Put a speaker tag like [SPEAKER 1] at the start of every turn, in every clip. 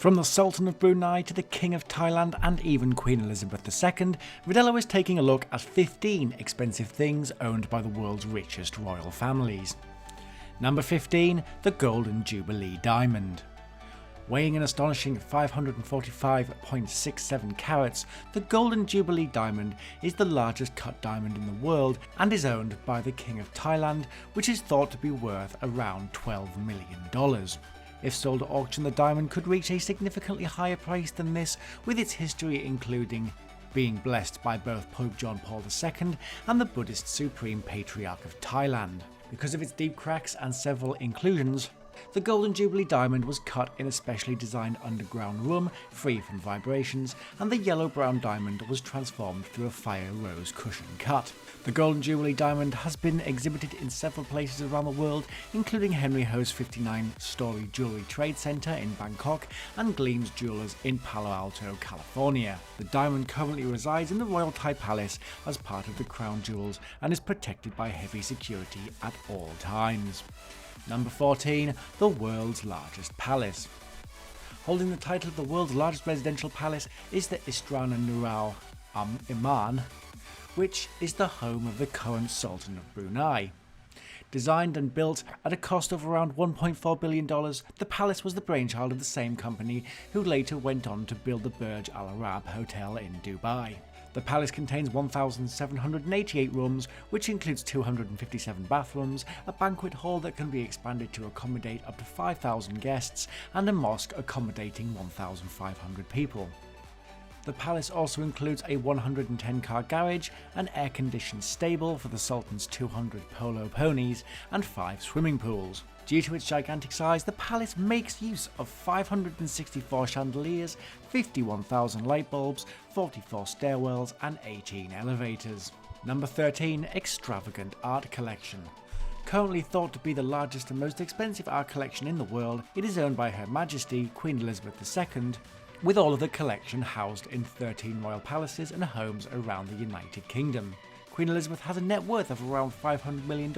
[SPEAKER 1] From the Sultan of Brunei to the King of Thailand and even Queen Elizabeth II, Vidello is taking a look at 15 expensive things owned by the world's richest royal families. Number 15. The Golden Jubilee Diamond. Weighing an astonishing 545.67 carats, the Golden Jubilee Diamond is the largest cut diamond in the world and is owned by the King of Thailand, which is thought to be worth around $12 million. If sold at auction, the diamond could reach a significantly higher price than this, with its history including being blessed by both Pope John Paul II and the Buddhist Supreme Patriarch of Thailand. Because of its deep cracks and several inclusions, the Golden Jubilee Diamond was cut in a specially designed underground room, free from vibrations, and the yellow-brown diamond was transformed through a fire rose cushion cut. The Golden Jubilee Diamond has been exhibited in several places around the world, including Henry Ho's 59-story jewelry trade center in Bangkok and Gleam's Jewelers in Palo Alto, California. The diamond currently resides in the Royal Thai Palace as part of the crown jewels and is protected by heavy security at all times. Number 14. The world's largest palace. Holding the title of the world's largest residential palace is the Istana Nurul Iman, which is the home of the current Sultan of Brunei. Designed and built at a cost of around $1.4 billion, the palace was the brainchild of the same company who later went on to build the Burj Al Arab Hotel in Dubai. The palace contains 1,788 rooms, which includes 257 bathrooms, a banquet hall that can be expanded to accommodate up to 5,000 guests, and a mosque accommodating 1,500 people. The palace also includes a 110-car garage, an air-conditioned stable for the Sultan's 200 polo ponies, and 5 swimming pools. Due to its gigantic size, the palace makes use of 564 chandeliers, 51,000 light bulbs, 44 stairwells, and 18 elevators. Number 13. Extravagant art collection. Currently thought to be the largest and most expensive art collection in the world, it is owned by Her Majesty Queen Elizabeth II, with all of the collection housed in 13 royal palaces and homes around the United Kingdom. Queen Elizabeth has a net worth of around $500 million,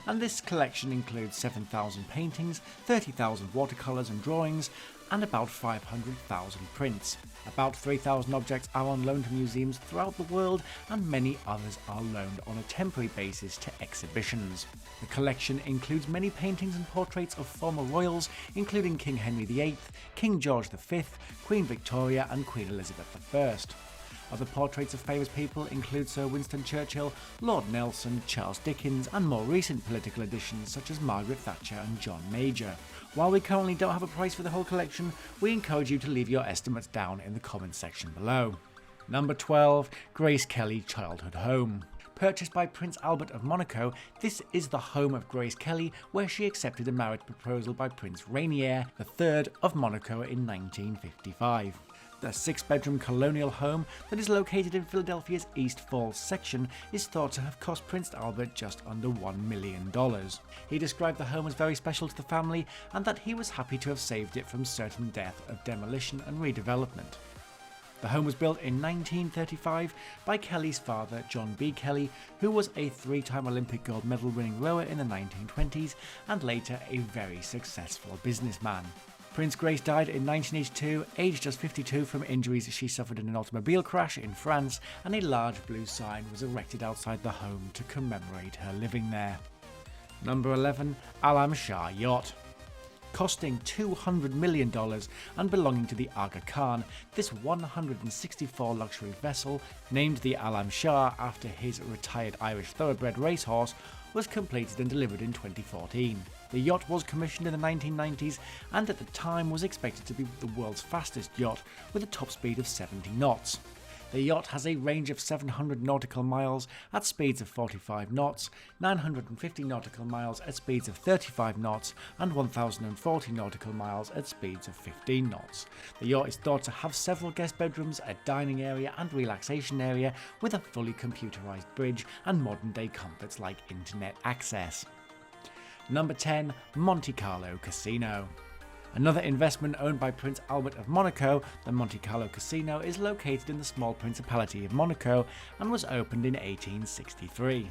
[SPEAKER 1] and this collection includes 7,000 paintings, 30,000 watercolours and drawings, and about 500,000 prints. About 3,000 objects are on loan to museums throughout the world, and many others are loaned on a temporary basis to exhibitions. The collection includes many paintings and portraits of former royals, including King Henry VIII, King George V, Queen Victoria, and Queen Elizabeth I. Other portraits of famous people include Sir Winston Churchill, Lord Nelson, Charles Dickens, and more recent political additions such as Margaret Thatcher and John Major. While we currently don't have a price for the whole collection, we encourage you to leave your estimates down in the comments section below. Number 12. Grace Kelly Childhood Home. Purchased by Prince Albert of Monaco, this is the home of Grace Kelly, where she accepted a marriage proposal by Prince Rainier III of Monaco in 1955. The 6-bedroom colonial home that is located in Philadelphia's East Falls section is thought to have cost Prince Albert just under $1 million. He described the home as very special to the family and that he was happy to have saved it from certain death of demolition and redevelopment. The home was built in 1935 by Kelly's father, John B. Kelly, who was a 3-time Olympic gold medal winning rower in the 1920s and later a very successful businessman. Prince Grace died in 1982, aged just 52, from injuries she suffered in an automobile crash in France, and a large blue sign was erected outside the home to commemorate her living there. Number 11. Alam Shah Yacht. Costing $200 million and belonging to the Aga Khan, this 164 luxury vessel, named the Alam Shah after his retired Irish thoroughbred racehorse, was completed and delivered in 2014. The yacht was commissioned in the 1990s and at the time was expected to be the world's fastest yacht with a top speed of 70 knots. The yacht has a range of 700 nautical miles at speeds of 45 knots, 950 nautical miles at speeds of 35 knots, and 1,040 nautical miles at speeds of 15 knots. The yacht is thought to have several guest bedrooms, a dining area and relaxation area with a fully computerized bridge and modern-day comforts like internet access. Number 10. Monte Carlo Casino. Another investment owned by Prince Albert of Monaco, the Monte Carlo Casino is located in the small Principality of Monaco and was opened in 1863.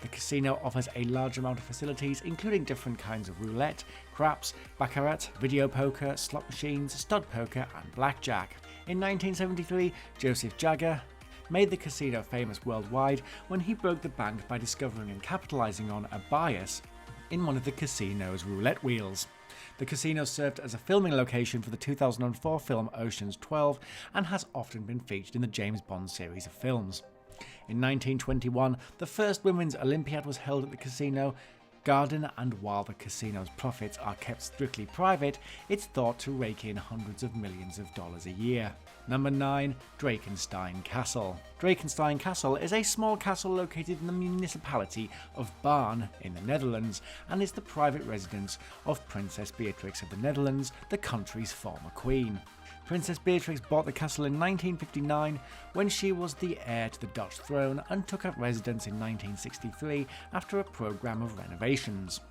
[SPEAKER 1] The casino offers a large amount of facilities, including different kinds of roulette, craps, baccarat, video poker, slot machines, stud poker, and blackjack. In 1973, Joseph Jagger made the casino famous worldwide when he broke the bank by discovering and capitalizing on a bias in one of the casino's roulette wheels. The casino served as a filming location for the 2004 film Ocean's 12 and has often been featured in the James Bond series of films. In 1921, the first Women's Olympiad was held at the casino garden, and while the casino's profits are kept strictly private, it's thought to rake in hundreds of millions of dollars a year. Number 9. Drakenstein Castle. Drakenstein Castle is a small castle located in the municipality of Baarn in the Netherlands, and is the private residence of Princess Beatrix of the Netherlands, the country's former queen. Princess Beatrix bought the castle in 1959 when she was the heir to the Dutch throne, and took up residence in 1963 after a programme of renovations.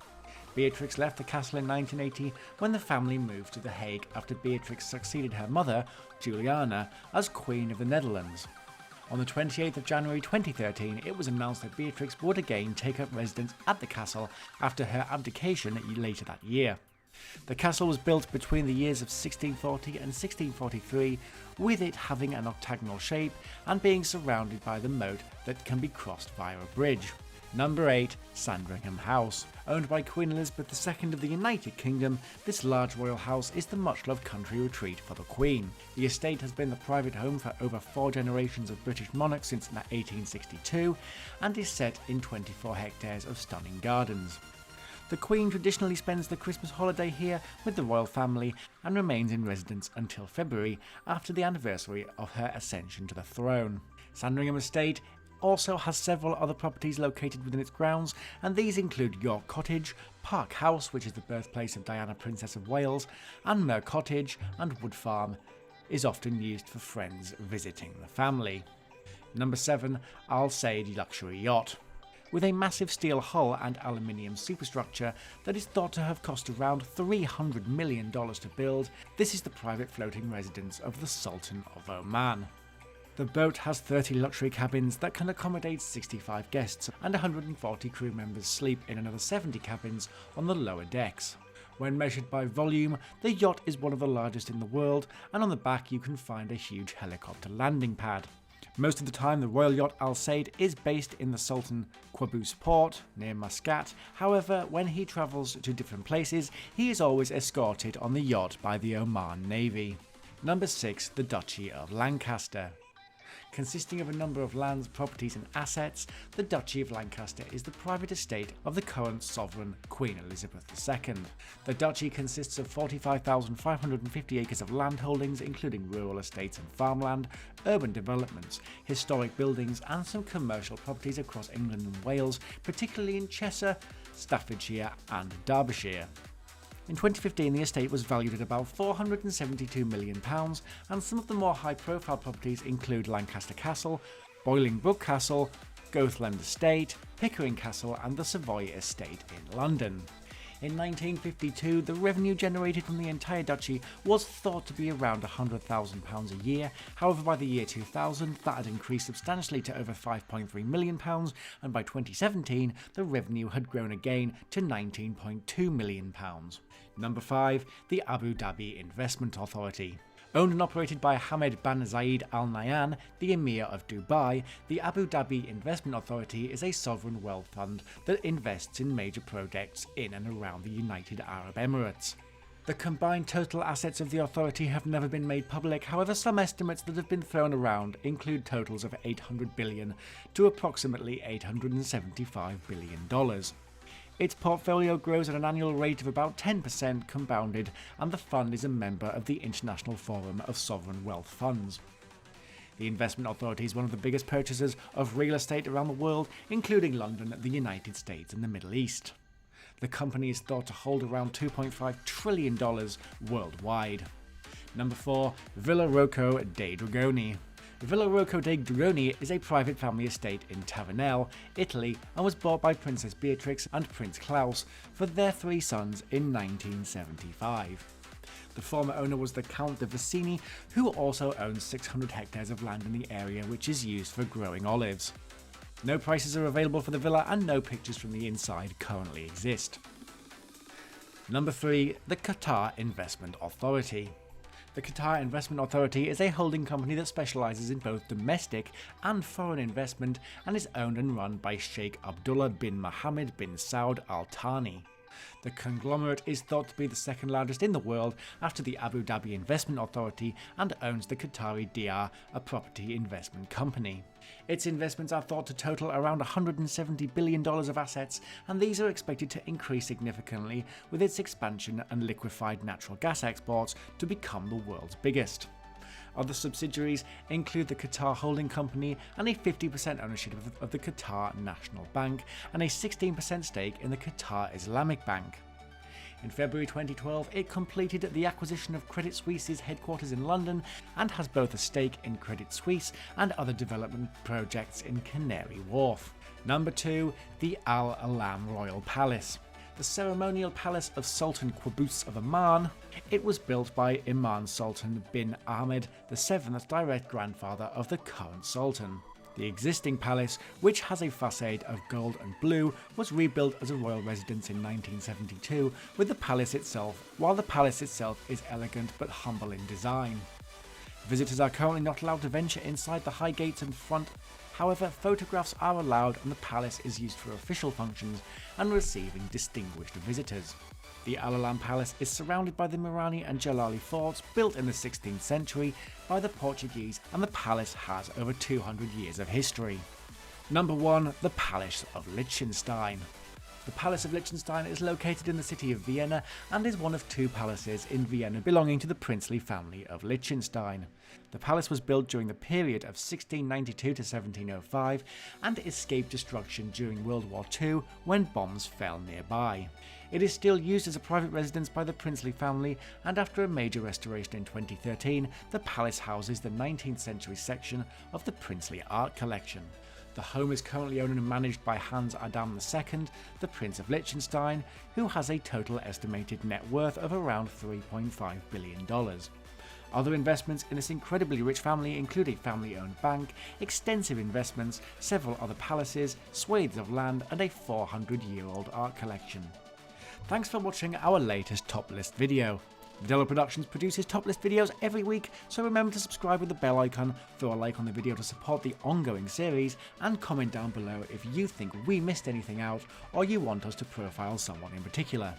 [SPEAKER 1] Beatrix left the castle in 1980 when the family moved to The Hague after Beatrix succeeded her mother, Juliana, as Queen of the Netherlands. On the 28th of January 2013, it was announced that Beatrix would again take up residence at the castle after her abdication later that year. The castle was built between the years of 1640 and 1643, with it having an octagonal shape and being surrounded by the moat that can be crossed via a bridge. Number 8. Sandringham House. Owned by Queen Elizabeth II of the United Kingdom, this large royal house is the much-loved country retreat for the Queen. The estate has been the private home for over 4 generations of British monarchs since 1862, and is set in 24 hectares of stunning gardens. The Queen traditionally spends the Christmas holiday here with the royal family and remains in residence until February, after the anniversary of her ascension to the throne. Sandringham Estate also has several other properties located within its grounds, and these include York Cottage, Park House, which is the birthplace of Diana, Princess of Wales, and Mer Cottage, and Wood Farm is often used for friends visiting the family. Number 7. Al Said Luxury Yacht. With a massive steel hull and aluminium superstructure that is thought to have cost around $300 million to build, this is the private floating residence of the Sultan of Oman. The boat has 30 luxury cabins that can accommodate 65 guests, and 140 crew members sleep in another 70 cabins on the lower decks. When measured by volume, the yacht is one of the largest in the world, and on the back you can find a huge helicopter landing pad. Most of the time, the royal yacht Al Said is based in the Sultan Qaboos port near Muscat. However, when he travels to different places, he is always escorted on the yacht by the Oman Navy. Number 6. The Duchy of Lancaster. Consisting of a number of lands, properties and assets, the Duchy of Lancaster is the private estate of the current sovereign Queen Elizabeth II. The duchy consists of 45,550 acres of land holdings, including rural estates and farmland, urban developments, historic buildings and some commercial properties across England and Wales, particularly in Cheshire, Staffordshire and Derbyshire. In 2015, the estate was valued at about £472 million, and some of the more high-profile properties include Lancaster Castle, Bolingbroke Castle, Goathland Estate, Pickering Castle and the Savoy Estate in London. In 1952, the revenue generated from the entire duchy was thought to be around £100,000 a year. However, by the year 2000, that had increased substantially to over £5.3 million, and by 2017, the revenue had grown again to £19.2 million. Number 5. The Abu Dhabi Investment Authority. Owned and operated by Hamad bin Zayed Al Nahyan, the Emir of Dubai, the Abu Dhabi Investment Authority is a sovereign wealth fund that invests in major projects in and around the United Arab Emirates. The combined total assets of the authority have never been made public. However, some estimates that have been thrown around include totals of $800 billion to approximately $875 billion. Its portfolio grows at an annual rate of about 10% compounded, and the fund is a member of the International Forum of Sovereign Wealth Funds. The Investment Authority is one of the biggest purchasers of real estate around the world, including London, the United States and the Middle East. The company is thought to hold around $2.5 trillion worldwide. Number 4. Villa Rocco dei Dragoni. Villa Rocco dei Dragoni is a private family estate in Tavernelle, Italy, and was bought by Princess Beatrix and Prince Claus for their 3 sons in 1975. The former owner was the Count de Vicini, who also owns 600 hectares of land in the area which is used for growing olives. No prices are available for the villa and no pictures from the inside currently exist. Number 3. The Qatar Investment Authority. The Qatar Investment Authority is a holding company that specialises in both domestic and foreign investment and is owned and run by Sheikh Abdullah bin Mohammed bin Saud Al Thani. The conglomerate is thought to be the second largest in the world after the Abu Dhabi Investment Authority and owns the Qatari Diar, a property investment company. Its investments are thought to total around $170 billion of assets, and these are expected to increase significantly with its expansion and liquefied natural gas exports to become the world's biggest. Other subsidiaries include the Qatar Holding Company and a 50% ownership of the Qatar National Bank and a 16% stake in the Qatar Islamic Bank. In February 2012, it completed the acquisition of Credit Suisse's headquarters in London and has both a stake in Credit Suisse and other development projects in Canary Wharf. Number 2. The Al Alam Royal Palace. The ceremonial palace of Sultan Qaboos of Oman. It was built by Imam Sultan bin Ahmed, the 7th direct grandfather of the current Sultan. The existing palace, which has a facade of gold and blue, was rebuilt as a royal residence in 1972, while the palace itself is elegant but humble in design. Visitors are currently not allowed to venture inside the high gates and front. However, photographs are allowed and the palace is used for official functions and receiving distinguished visitors. The Al Alam Palace is surrounded by the Mirani and Jalali forts built in the 16th century by the Portuguese, and the palace has over 200 years of history. Number 1. The Palace of Liechtenstein. The Palace of Liechtenstein is located in the city of Vienna and is one of 2 palaces in Vienna belonging to the princely family of Liechtenstein. The palace was built during the period of 1692 to 1705 and escaped destruction during World War II when bombs fell nearby. It is still used as a private residence by the princely family, and after a major restoration in 2013, the palace houses the 19th century section of the princely art collection. The home is currently owned and managed by Hans Adam II, the Prince of Liechtenstein, who has a total estimated net worth of around $3.5 billion. Other investments in this incredibly rich family include a family-owned bank, extensive investments, several other palaces, swathes of land, and a 400-year-old art collection. Thanks for watching our latest top list video. Vidello Productions produces top list videos every week, so remember to subscribe with the bell icon, throw a like on the video to support the ongoing series, and comment down below if you think we missed anything out or you want us to profile someone in particular.